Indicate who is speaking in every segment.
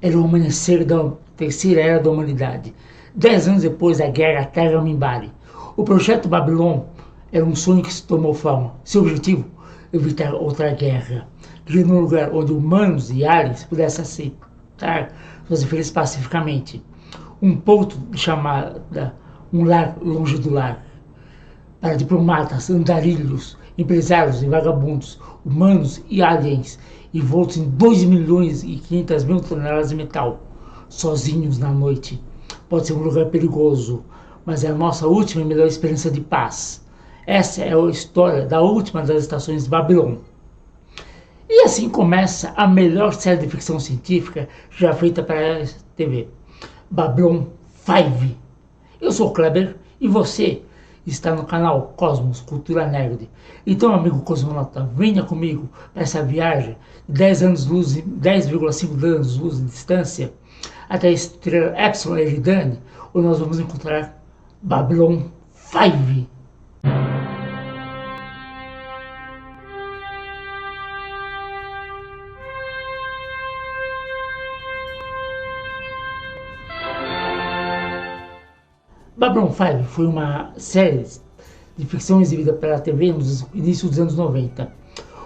Speaker 1: Era o amanhecer da terceira era da humanidade. 10 anos depois da guerra Terra-Mimbari. O projeto Babylon era um sonho que se tomou forma. Seu objetivo? Evitar outra guerra. Criando um lugar onde humanos e aliens pudessem aceitar suas diferenças pacificamente. Um ponto de chamada um lar longe do lar. Para diplomatas, andarilhos, empresários e vagabundos, humanos e aliens, envoltos em 2.500.000 toneladas de metal, sozinhos na noite. Pode ser um lugar perigoso, mas é a nossa última e melhor esperança de paz. Essa é a história da última das estações Babylon. E assim começa a melhor série de ficção científica já feita para a TV. Babylon 5. Eu sou o Kleber e você está no canal Cosmos Cultura Nerd. Então, amigo cosmonauta, venha comigo para essa viagem de 10,5 anos-luz de distância até a estrela Epsilon Eridani, onde nós vamos encontrar Babylon 5. Babylon 5 foi uma série de ficção exibida pela TV nos inícios dos anos 90.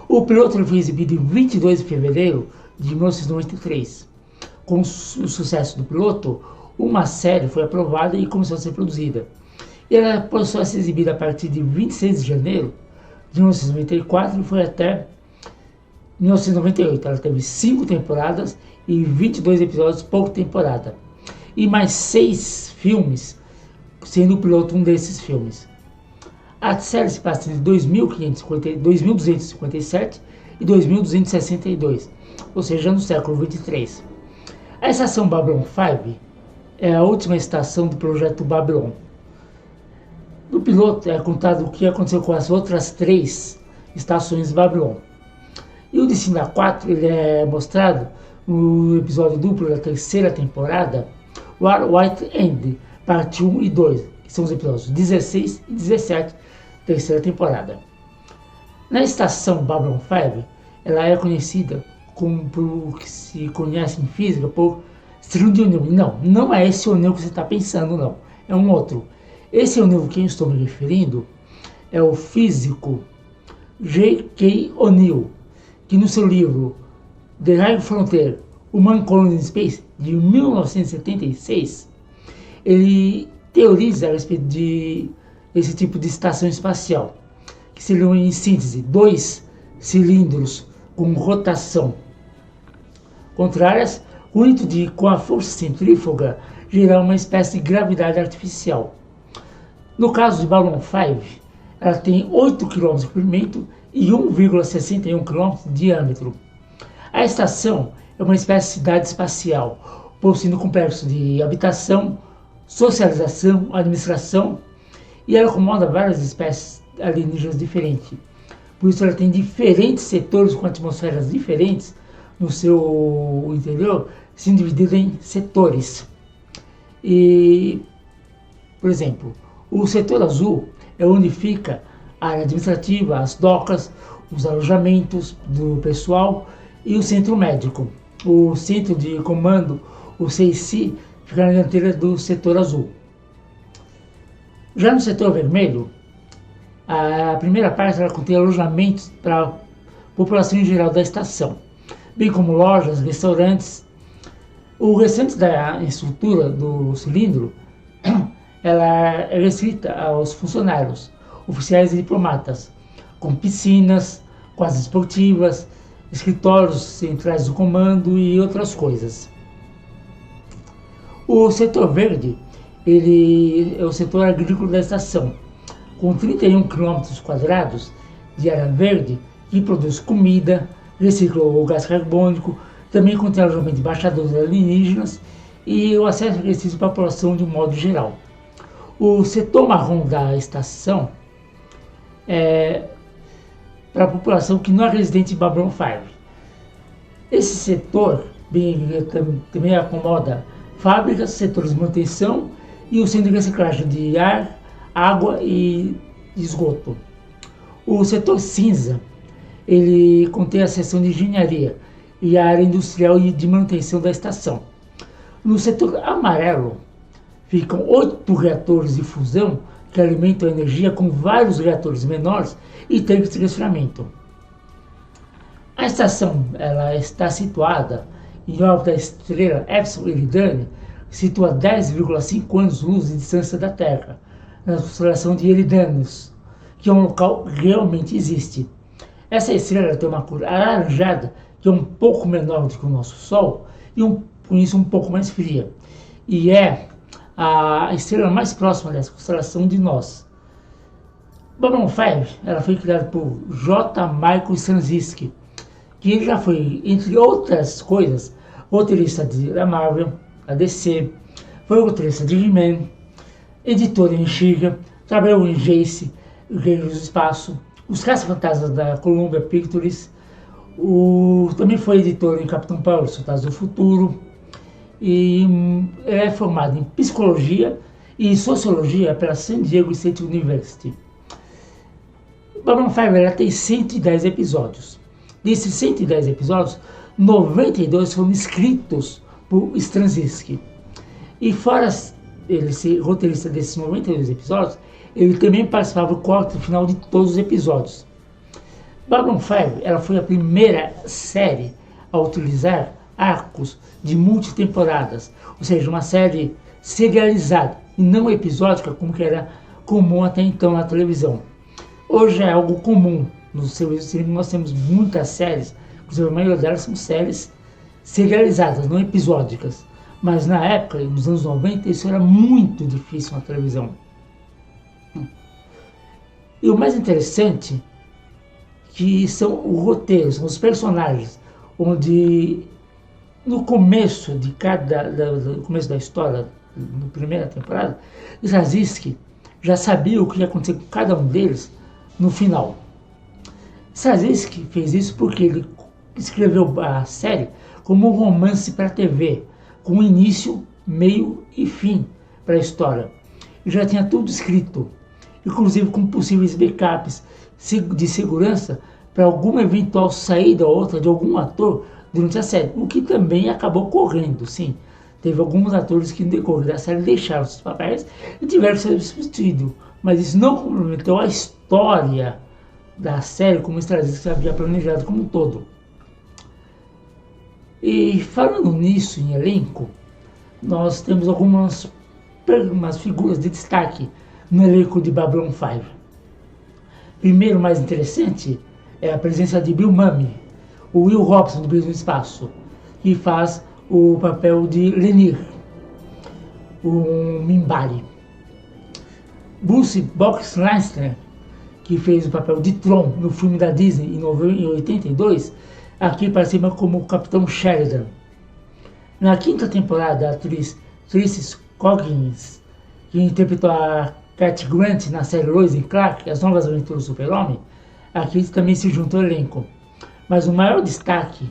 Speaker 1: O piloto foi exibido em 22 de fevereiro de 1993. Com o sucesso do piloto, uma série foi aprovada e começou a ser produzida. E ela passou a ser exibida a partir de 26 de janeiro de 1994 e foi até 1998. Ela teve 5 temporadas e 22 episódios por temporada. E mais 6 filmes, sendo o piloto um desses filmes. A série se passa entre 2257 e 2262, ou seja, no século 23. A estação Babylon 5 é a última estação do projeto Babylon. No piloto é contado o que aconteceu com as outras 3 estações Babylon. E o Destino da 4 ele é mostrado no episódio duplo da terceira temporada, War White End, parte 1 e 2, que são os episódios 16 e 17 da terceira temporada. Na estação Babylon 5, ela é conhecida como, pelo que se conhece em física, por cilindro de O'Neill. Não é esse O'Neill que você está pensando, não. É um outro. Esse O'Neill que eu estou me referindo é o físico J.K. O'Neill, que no seu livro The High Frontier, Human Colony in Space, de 1976, ele teoriza a respeito de esse tipo de estação espacial, que seriam, em síntese, 2 cilindros com rotação contrárias, com o intuito de, com a força centrífuga, gerar uma espécie de gravidade artificial. No caso de Babylon 5, ela tem 8 km de comprimento e 1,61 km de diâmetro. A estação é uma espécie de cidade espacial, possuindo um complexo de habitação, socialização, administração, e ela acomoda várias espécies alienígenas diferentes. Por isso ela tem diferentes setores com atmosferas diferentes no seu interior, sendo dividida em setores. E, por exemplo, o setor azul é onde fica a área administrativa, as docas, os alojamentos do pessoal e o centro médico. O centro de comando, o CIC, fica na dianteira do setor azul. Já no setor vermelho, a primeira parte ela contém alojamentos para a população em geral da estação, bem como lojas, restaurantes. O restante da estrutura do cilindro ela é restrita aos funcionários, oficiais e diplomatas, com piscinas, quadras esportivas, escritórios centrais do comando e outras coisas. O setor verde ele é o setor agrícola da estação, com 31 km² de área verde, que produz comida, recicla o gás carbônico, também contém alojamento de embaixadores alienígenas e o acesso restrito para a população de um modo geral. O setor marrom da estação é para a população que não é residente em Babylon 5. Esse setor também acomoda fábricas, setores de manutenção e o centro de reciclagem de ar, água e esgoto. O setor cinza ele contém a seção de engenharia e a área industrial e de manutenção da estação. No setor amarelo ficam 8 reatores de fusão que alimentam a energia com vários reatores menores e tanques de resfriamento. A estação ela está situada em órbita da estrela Epsilon Eridani, situa a 10,5 anos-luz de distância da Terra, na constelação de Eridanus, que é um local que realmente existe. Essa estrela tem uma cor alaranjada, que é um pouco menor do que o nosso Sol, e por isso um pouco mais fria. E é a estrela mais próxima dessa constelação de nós. Babylon 5 ela foi criada por J. Michael Straczynski, que ele já foi, entre outras coisas, roteirista da Marvel, da DC, foi roteirista de He-Man, editor em She-Ra, trabalhou em Jace, Guerreiros do Espaço, Os Caça-Fantasmas da Columbia Pictures, também foi editor em Capitão Paulo, Soldados do Futuro, e é formado em Psicologia e Sociologia pela San Diego State University. Babylon 5 ela tem 110 episódios. Desses 110 episódios, 92 foram escritos por Straczynski. E fora ele ser roteirista desses 92 episódios, ele também participava do corte final de todos os episódios. Babylon 5 ela foi a primeira série a utilizar arcos de multitemporadas, ou seja, uma série serializada e não episódica como que era comum até então na televisão. Hoje é algo comum. No serviço de streaming nós temos muitas séries, inclusive a maioria delas são séries serializadas, não episódicas. Mas na época, nos anos 90, isso era muito difícil na televisão. E o mais interessante que são os roteiros, são os personagens, onde no começo no começo da história, na primeira temporada, Straczynski já sabia o que ia acontecer com cada um deles no final. Straczynski fez isso porque ele escreveu a série como um romance para a TV, com início, meio e fim para a história. Ele já tinha tudo escrito, inclusive com possíveis backups de segurança para alguma eventual saída ou outra de algum ator durante a série, o que também acabou ocorrendo, sim. Teve alguns atores que no decorrer da série deixaram seus papéis e tiveram que ser substituídos, mas isso não comprometeu a história da série como Straczynski havia planejado como um todo. E falando nisso em elenco, nós temos algumas figuras de destaque no elenco de Babylon 5. Primeiro, mais interessante, é a presença de Bill Mumy, o Will Robson do Brilho no Espaço, que faz o papel de Lenir, o Minbari. Bruce Boxleitner, que fez o papel de Tron no filme da Disney em 82, aqui participa como o Capitão Sheridan. Na quinta temporada, a atriz Tracy Coggins, que interpretou a Cat Grant na série Lois and Clark, As Novas Aventuras do Super-Homem, aqui também se juntou ao elenco. Mas o maior destaque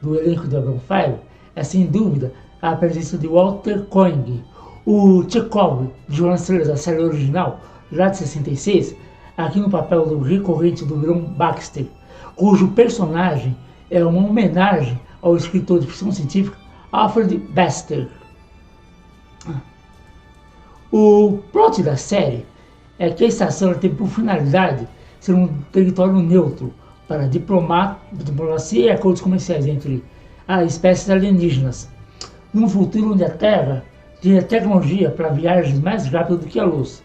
Speaker 1: do elenco de Babylon 5 é, sem dúvida, a presença de Walter Koenig, o Chekhov de Jornada das Estrelas, da série original, lá de 66, aqui no papel do recorrente do vilão Baxter, cujo personagem é uma homenagem ao escritor de ficção científica Alfred Bester. O plot da série é que a estação tem por finalidade ser um território neutro para diplomacia e acordos comerciais entre as espécies alienígenas, num futuro onde a Terra tem tecnologia para viagens mais rápidas do que a luz.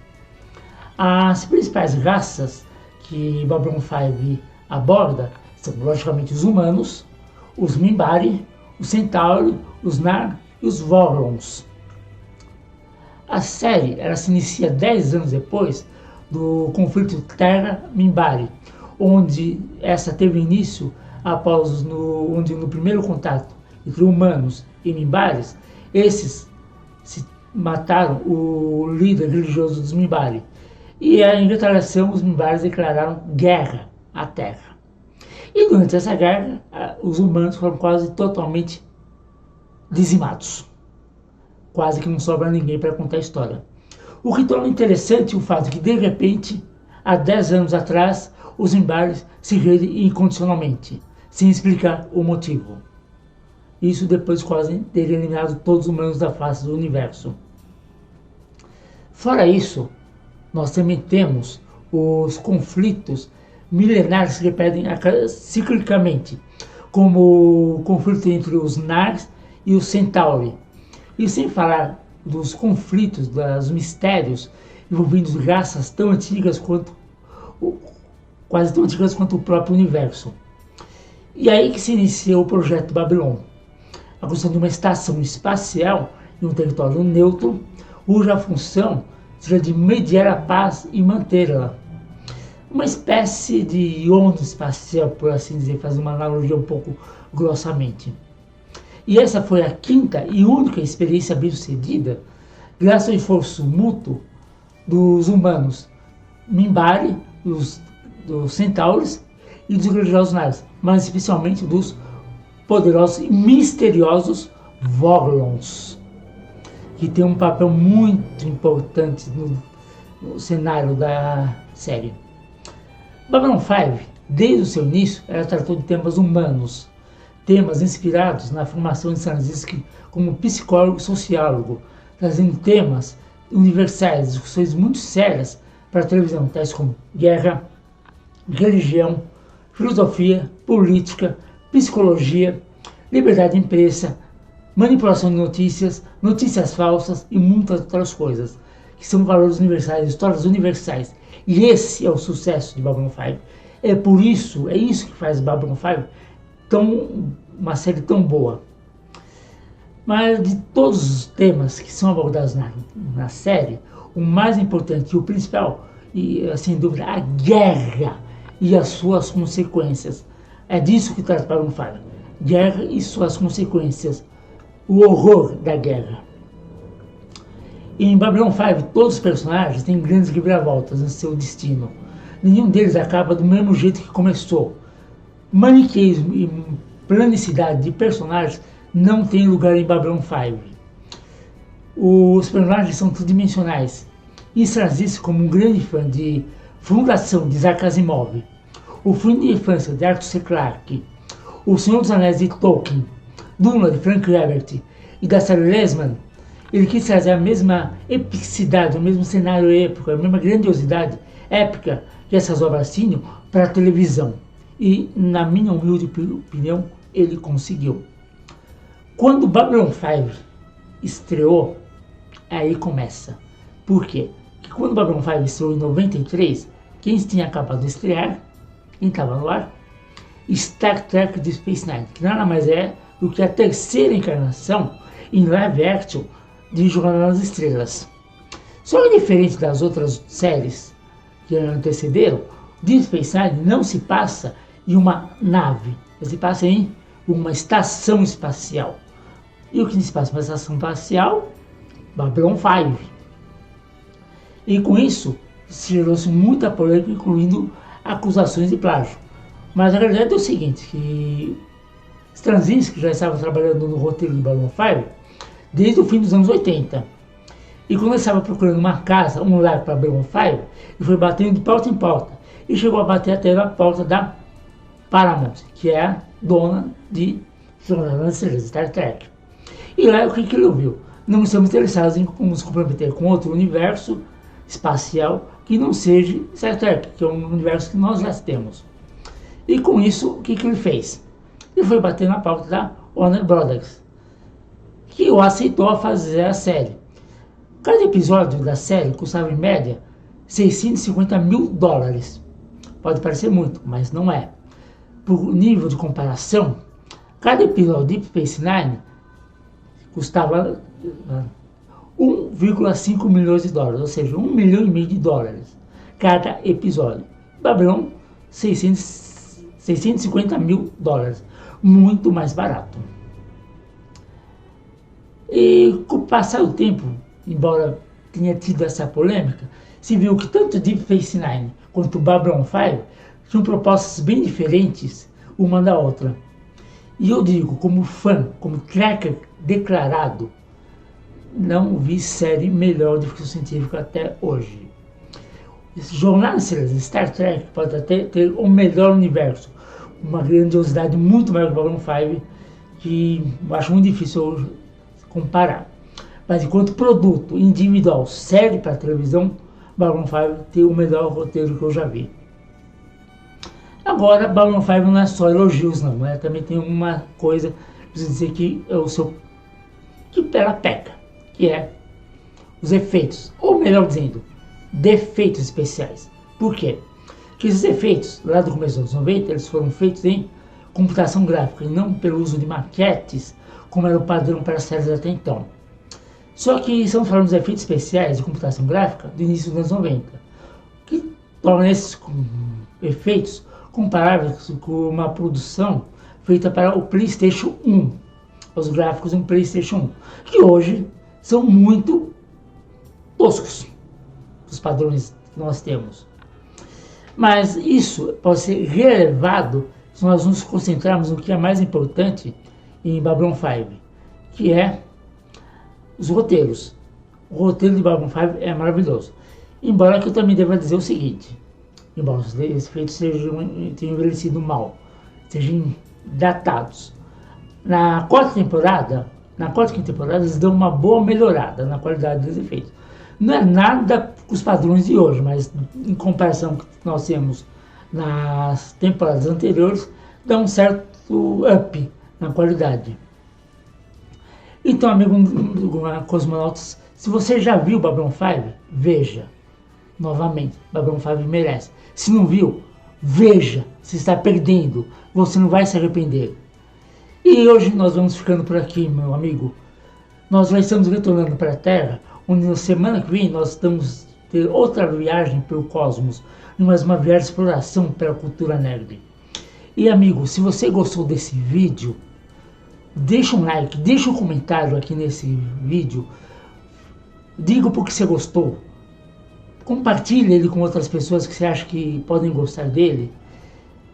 Speaker 1: As principais raças que Babylon 5 aborda são, logicamente, os humanos, os Minbari, os Centauri, os Nar e os Vorlons. A série ela se inicia 10 anos depois do conflito Terra-Minbari, onde essa teve início após onde no primeiro contato entre humanos e Minbaris, esses mataram o líder religioso dos Minbari. E em retaliação, os Minbaris declararam guerra à Terra. E durante essa guerra, os humanos foram quase totalmente dizimados. Quase que não sobra ninguém para contar a história. O que torna interessante o fato que, de repente, há 10 anos atrás, os Minbaris se rendem incondicionalmente, sem explicar o motivo. Isso depois de quase ter eliminado todos os humanos da face do universo. Fora isso, nós também temos os conflitos milenares que repetem ciclicamente, como o conflito entre os Nargs e os Centauri. E sem falar dos conflitos, dos mistérios envolvendo raças tão antigas quase tão antigas quanto o próprio universo. E aí que se iniciou o projeto Babylon, a construção de uma estação espacial em um território neutro, cuja função seja de mediar a paz e mantê-la. Uma espécie de onda espacial, por assim dizer, fazer uma analogia um pouco grossamente. E essa foi a quinta e única experiência bem-sucedida, graças ao esforço mútuo dos humanos Minbari, dos Centauros e dos grandiosos Nargs, mas especialmente dos poderosos e misteriosos Vorlons, que tem um papel muito importante no cenário da série. Babylon 5, desde o seu início, ela tratou de temas humanos, temas inspirados na formação de Straczynski como psicólogo e sociólogo, trazendo temas universais, discussões muito sérias para a televisão, tais como guerra, religião, filosofia, política, psicologia, liberdade de imprensa, manipulação de notícias, notícias falsas e muitas outras coisas, que são valores universais, histórias universais. E esse é o sucesso de Babylon 5. É isso que faz Babylon 5 uma série tão boa. Mas de todos os temas que são abordados na série, o mais importante e o principal, e sem dúvida, a guerra e as suas consequências. É disso que trata Babylon 5. Guerra e suas consequências. O horror da guerra. Em Babylon 5, todos os personagens têm grandes reviravoltas no seu destino. Nenhum deles acaba do mesmo jeito que começou. Maniqueísmo e planicidade de personagens não tem lugar em Babylon 5. Os personagens são tridimensionais. E Straczynski, como um grande fã de Fundação de Isaac Asimov, O Fim de Infância de Arthur C. Clarke, O Senhor dos Anéis de Tolkien, Duna de Frank Herbert e da Sarah Lesman, ele quis trazer a mesma epicidade, o mesmo cenário épico, a mesma grandiosidade épica que essas obras tinham para a televisão. E, na minha humilde opinião, ele conseguiu. Quando Babylon 5 estreou, aí começa. Por quê? Porque quando Babylon 5 estreou em 93, quem tinha acabado de estrear, quem estava no ar? Star Trek Deep Space Nine, que nada mais é do que a terceira encarnação em live action de Jornada nas Estrelas. Só que diferente das outras séries que antecederam, Deep Space Nine não se passa em uma nave, se passa em uma estação espacial. E o que se passa em uma estação espacial? Babylon 5. E com isso, gerou-se muita polêmica, incluindo acusações de plágio. Mas a realidade é o seguinte, que Straczynski já estava trabalhando no roteiro de Babylon 5 desde o fim dos anos 80. E quando ele estava procurando uma casa, um lar para Babylon 5, ele foi batendo de porta em porta. E chegou a bater até na porta da Paramount, que é a dona de Jornada nas Estrelas, Star Trek. E lá o que ele ouviu? Não estamos interessados em nos comprometer com outro universo espacial que não seja Star Trek, que é um universo que nós já temos. E com isso, o que ele fez? Ele foi bater na porta da Warner Brothers, que o aceitou a fazer a série. Cada episódio da série custava em média $650 mil. Pode parecer muito, mas não é. Por nível de comparação, cada episódio de Deep Space Nine custava $1,5 milhões, ou seja, $1,5 milhão cada episódio. Babylon, $650 mil, muito mais barato. E com o passar do tempo, embora tenha tido essa polêmica, se viu que tanto Deep Space Nine quanto Babylon 5 tinham propostas bem diferentes uma da outra. E eu digo, como fã, como tracker declarado, não vi série melhor de ficção científica até hoje. Jornada nas Estrelas, Star Trek, pode até ter o melhor universo, uma grandiosidade muito maior que Babylon 5, que eu acho muito difícil comparar. Mas enquanto produto individual série para televisão, Babylon 5 tem o melhor roteiro que eu já vi. Agora, Babylon 5 não é só elogios não, né? Também tem uma coisa, preciso dizer que é o seu que ela peca, que é os efeitos, ou melhor dizendo, defeitos especiais. Por quê? Porque esses efeitos, lá do começo dos anos 90, eles foram feitos em computação gráfica e não pelo uso de maquetes, como era o padrão para as séries até então. Só que estamos falando dos efeitos especiais de computação gráfica do início dos anos 90, que torna esses efeitos comparáveis com uma produção feita para o PlayStation 1, os gráficos do PlayStation 1, que hoje são muito toscos, os padrões que nós temos. Mas isso pode ser relevado se nós nos concentrarmos no que é mais importante em Babylon 5, que é os roteiros. O roteiro de Babylon 5 é maravilhoso. Embora que eu também deva dizer o seguinte, embora os efeitos tenham envelhecido mal, sejam datados. Na quarta e quinta temporada, eles dão uma boa melhorada na qualidade dos efeitos. Não é nada com os padrões de hoje, mas em comparação com o que nós temos nas temporadas anteriores, dá um certo up na qualidade. Então, amigo cosmonautas, se você já viu Babylon 5, veja novamente. Babylon 5 merece. Se não viu, veja. Você está perdendo. Você não vai se arrepender. E hoje nós vamos ficando por aqui, meu amigo. Nós já estamos retornando para a Terra, onde na semana que vem nós estamos ter outra viagem pelo cosmos, mais uma viagem de exploração pela cultura nerd. E amigo, se você gostou desse vídeo, deixa um like, deixa um comentário aqui nesse vídeo, diga por que você gostou, compartilhe ele com outras pessoas que você acha que podem gostar dele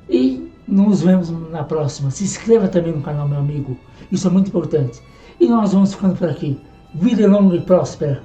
Speaker 1: e nos vemos na próxima. Se inscreva também no canal, meu amigo, isso é muito importante. E nós vamos ficando por aqui. Vida longa e próspera.